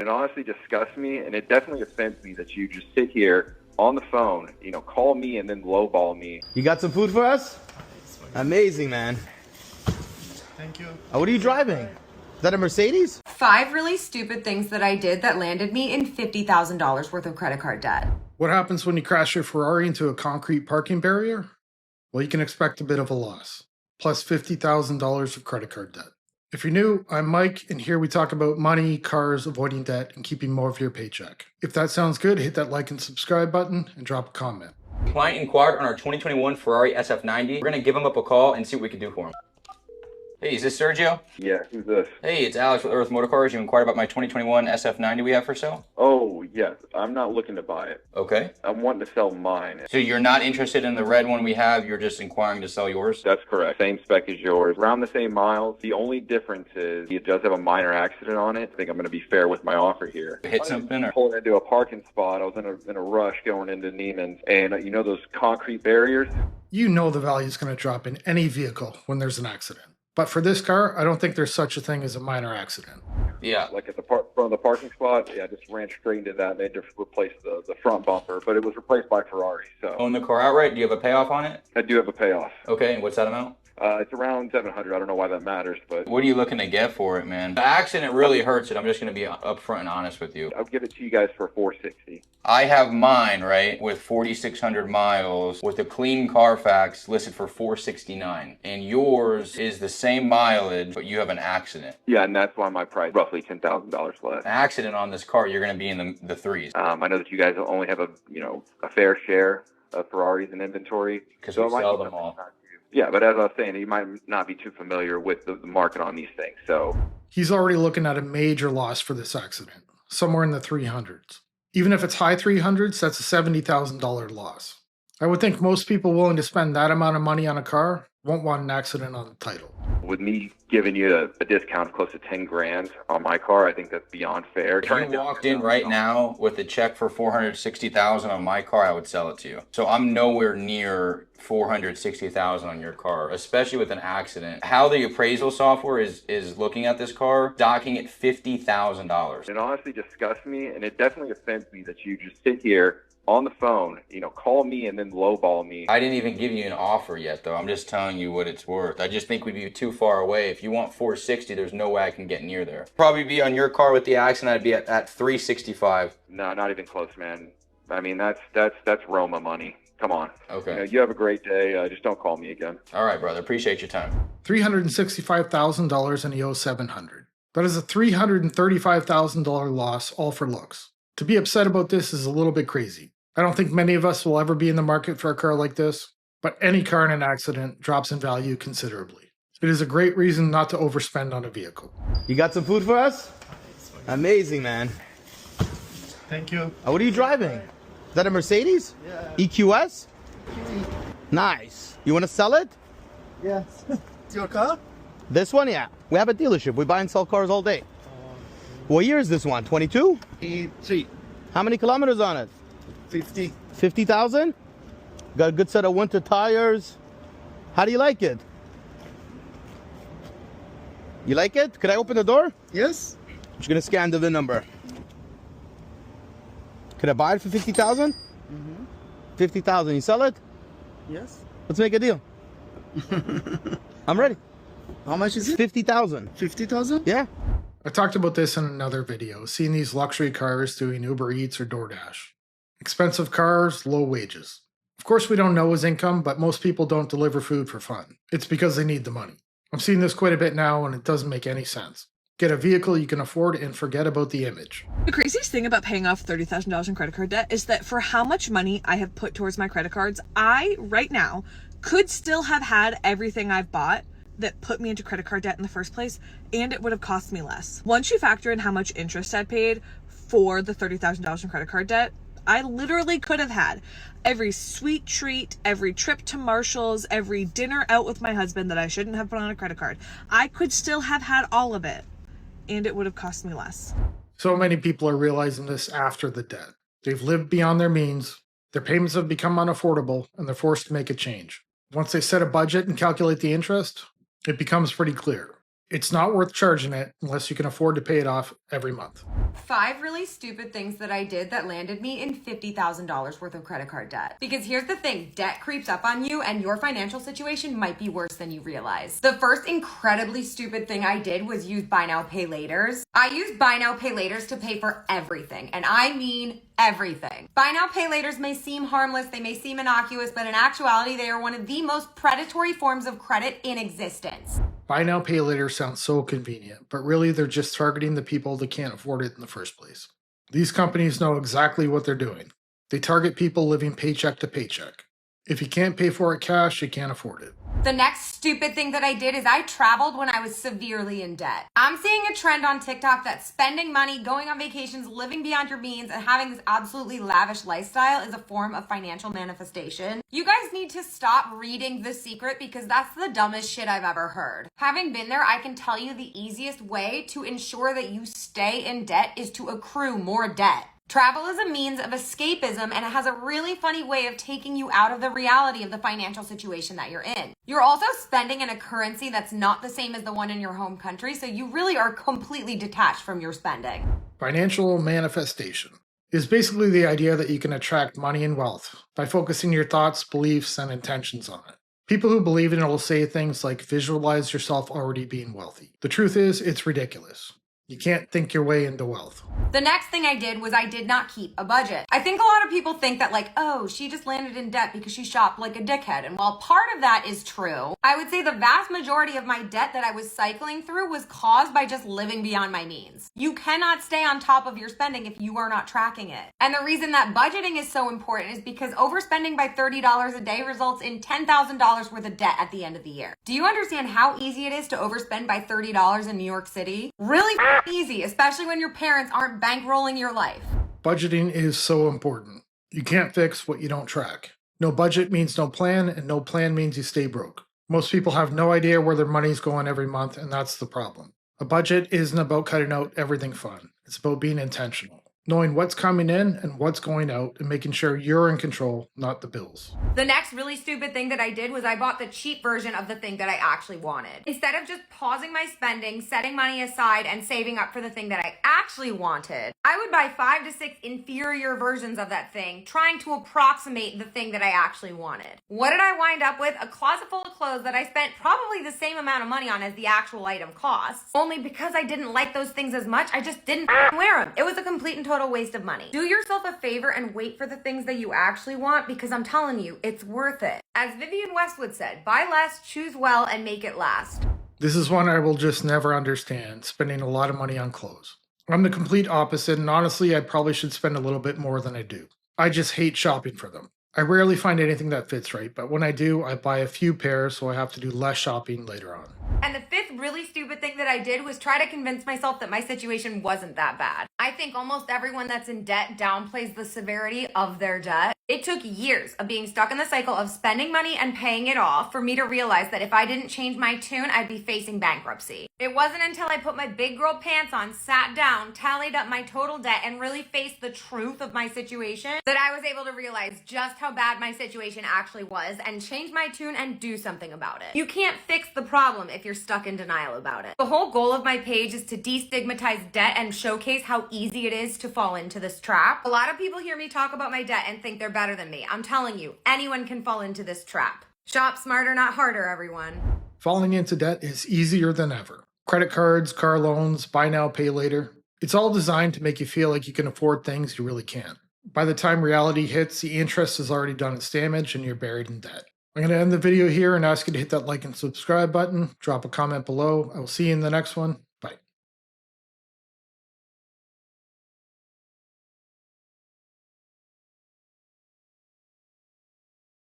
It honestly disgusts me, and it definitely offends me that you just sit here on the phone, call me and then lowball me. You got some food for us? Amazing, man. Thank you. What are you driving? Is that a Mercedes? 5 really stupid things that I did that landed me in $50,000 worth of credit card debt. What happens when you crash your Ferrari into a concrete parking barrier? Well, you can expect a bit of a loss, plus $50,000 of credit card debt. If you're new, I'm Mike, and here we talk about money, cars, avoiding debt, and keeping more of your paycheck. If that sounds good, hit that like and subscribe button and drop a comment. Client inquired on our 2021 Ferrari SF90. We're going to give him up a call and see what we can do for him. Hey, is this Sergio? Yeah, who's this? Hey, it's Alex with Earth Motorcars. You inquired about my 2021 SF90 we have for sale? Oh, yes. I'm not looking to buy it. Okay. I'm wanting to sell mine. So you're not interested in the red one we have, you're just inquiring to sell yours? That's correct. Same spec as yours. Around the same miles. The only difference is it does have a minor accident on it. I think I'm going to be fair with my offer here. Hit something? Or? Pulling into a parking spot. I was in a rush going into Neiman's. And those concrete barriers? You know the value is going to drop in any vehicle when there's an accident. But for this car, I don't think there's such a thing as a minor accident. Yeah. Like at the front of the parking spot, I just ran straight into that. They just replaced the front bumper, but it was replaced by Ferrari. So Own the car outright? Do you have a payoff on it? I do have a payoff. Okay, and what's that amount? It's around $700. I don't know why that matters, but What are you looking to get for it, man? The accident really hurts it. I'm just going to be upfront and honest with you. I'll give it to you guys for $460. I have mine, right, with 4,600 miles with a clean Carfax listed for $469. And yours is the same mileage, but you have an accident. Yeah, and that's why my price roughly $10,000 less. Accident on this car, you're going to be in the threes. I know that you guys only have a fair share of Ferraris in inventory. Because so we sell them all. Yeah, but as I was saying, you might not be too familiar with the market on these things. So He's already looking at a major loss for this accident, somewhere in the 300s. Even if it's high 300s, that's a $70,000 loss. I would think most people willing to spend that amount of money on a car won't want an accident on the title. with me giving you a discount of close to 10 grand on my car, I think that's beyond fair. If you walked in right now with a check for $460,000 on my car, I would sell it to you. So I'm nowhere near $460,000 on your car, especially with an accident. How the appraisal software is looking at this car, docking it $50,000. It honestly disgusts me, and it definitely offends me that you just sit here on the phone, call me and then lowball me. I didn't even give you an offer yet, though. I'm just telling you what it's worth. I just think we'd be too far away. If you want 460, there's no way I can get near there. Probably be on your car with the accident, I'd be at 365. No, not even close, man. I mean, that's Roma money. Come on. Okay. You have a great day. Just don't call me again. All right, brother. Appreciate your time. $365,000 and he owes $700. That is a $335,000 loss, all for looks. To be upset about this is a little bit crazy. I don't think many of us will ever be in the market for a car like this, but any car in an accident drops in value considerably. It is a great reason not to overspend on a vehicle. You got some food for us? Amazing, man. Thank you. What are you driving? Is that a Mercedes? Yeah. EQS? Nice. You want to sell it? Yes. It's your car? This one, yeah. We have a dealership. We buy and sell cars all day. What year is this one? 22? 3. How many kilometers on it? 50. 50,000? Got a good set of winter tires. How do you like it? You like it? Could I open the door? Yes. I'm just gonna scan the VIN number. Could I buy it for 50,000? 50,000. You sell it? Yes. Let's make a deal. I'm ready. How much is it? 50,000. 50,000? Yeah. I talked about this in another video, seeing these luxury cars doing Uber Eats or DoorDash. Expensive cars, low wages. Of course, we don't know his income, but most people don't deliver food for fun. It's because they need the money. I'm seeing this quite a bit now, and it doesn't make any sense. Get a vehicle you can afford and forget about the image. The craziest thing about paying off $30,000 in credit card debt is that for how much money I have put towards my credit cards, I, right now, could still have had everything I've bought that put me into credit card debt in the first place, and it would have cost me less. Once you factor in how much interest I paid for the $30,000 in credit card debt, I literally could have had every sweet treat, every trip to Marshall's, every dinner out with my husband that I shouldn't have put on a credit card. I could still have had all of it, and it would have cost me less. So many people are realizing this after the debt. They've lived beyond their means, their payments have become unaffordable, and they're forced to make a change. Once they set a budget and calculate the interest, it becomes pretty clear. It's not worth charging it unless you can afford to pay it off every month. 5 really stupid things that I did that landed me in $50,000 worth of credit card debt. Because here's the thing, debt creeps up on you and your financial situation might be worse than you realize. The first incredibly stupid thing I did was use buy now, pay laters. I used buy now, pay laters to pay for everything, and I mean everything. Buy now, pay laters may seem harmless, they may seem innocuous, but in actuality, they are one of the most predatory forms of credit in existence. Buy now, pay later sounds so convenient, but really they're just targeting the people that can't afford it in the first place. These companies know exactly what they're doing. They target people living paycheck to paycheck. If you can't pay for it cash, you can't afford it. The next stupid thing that I did is I traveled when I was severely in debt. I'm seeing a trend on TikTok that spending money, going on vacations, living beyond your means, and having this absolutely lavish lifestyle is a form of financial manifestation. You guys need to stop reading The Secret because that's the dumbest shit I've ever heard. Having been there, I can tell you the easiest way to ensure that you stay in debt is to accrue more debt. Travel is a means of escapism, and it has a really funny way of taking you out of the reality of the financial situation that you're in. You're also spending in a currency that's not the same as the one in your home country, so you really are completely detached from your spending. Financial manifestation is basically the idea that you can attract money and wealth by focusing your thoughts, beliefs, and intentions on it. People who believe in it will say things like visualize yourself already being wealthy. The truth is, it's ridiculous. You can't think your way into wealth. The next thing I did was I did not keep a budget. I think a lot of people think that like, oh, she just landed in debt because she shopped like a dickhead. And while part of that is true, I would say the vast majority of my debt that I was cycling through was caused by just living beyond my means. You cannot stay on top of your spending if you are not tracking it. And the reason that budgeting is so important is because overspending by $30 a day results in $10,000 worth of debt at the end of the year. Do you understand how easy it is to overspend by $30 in New York City? Really easy, especially when your parents aren't bankrolling your life. Budgeting is so important. You can't fix what you don't track. No budget means no plan, and no plan means you stay broke. Most people have no idea where their money's going every month, and that's the problem. A budget isn't about cutting out everything fun. It's about being intentional. Knowing what's coming in and what's going out and making sure you're in control, not the bills. The next really stupid thing that I did was I bought the cheap version of the thing that I actually wanted. Instead of just pausing my spending, setting money aside, and saving up for the thing that I actually wanted, I would buy 5 to 6 inferior versions of that thing, trying to approximate the thing that I actually wanted. What did I wind up with? A closet full of clothes that I spent probably the same amount of money on as the actual item costs. Only because I didn't like those things as much, I just didn't wear them. It was a complete and total waste of money. Do yourself a favor and wait for the things that you actually want, because I'm telling you, it's worth it. As Vivienne Westwood said, buy less, choose well, and make it last. This is one I will just never understand, spending a lot of money on clothes. I'm the complete opposite, and honestly, I probably should spend a little bit more than I do. I just hate shopping for them. I rarely find anything that fits right, but when I do, I buy a few pairs so I have to do less shopping later on. And the fifth really stupid thing that I did was try to convince myself that my situation wasn't that bad. I think almost everyone that's in debt downplays the severity of their debt. It took years of being stuck in the cycle of spending money and paying it off for me to realize that if I didn't change my tune, I'd be facing bankruptcy. It wasn't until I put my big girl pants on, sat down, tallied up my total debt, and really faced the truth of my situation that I was able to realize just how bad my situation actually was and change my tune and do something about it. You can't fix the problem if you're stuck in denial about it. The whole goal of my page is to destigmatize debt and showcase how easy it is to fall into this trap. A lot of people hear me talk about my debt and think they're better than me. I'm telling you, anyone can fall into this trap. Shop smarter, not harder, everyone. Falling into debt is easier than ever. Credit cards, car loans, buy now, pay later. It's all designed to make you feel like you can afford things you really can't. By the time reality hits, the interest has already done its damage and you're buried in debt. I'm going to end the video here and ask you to hit that like and subscribe button. Drop a comment below. I will see you in the next one.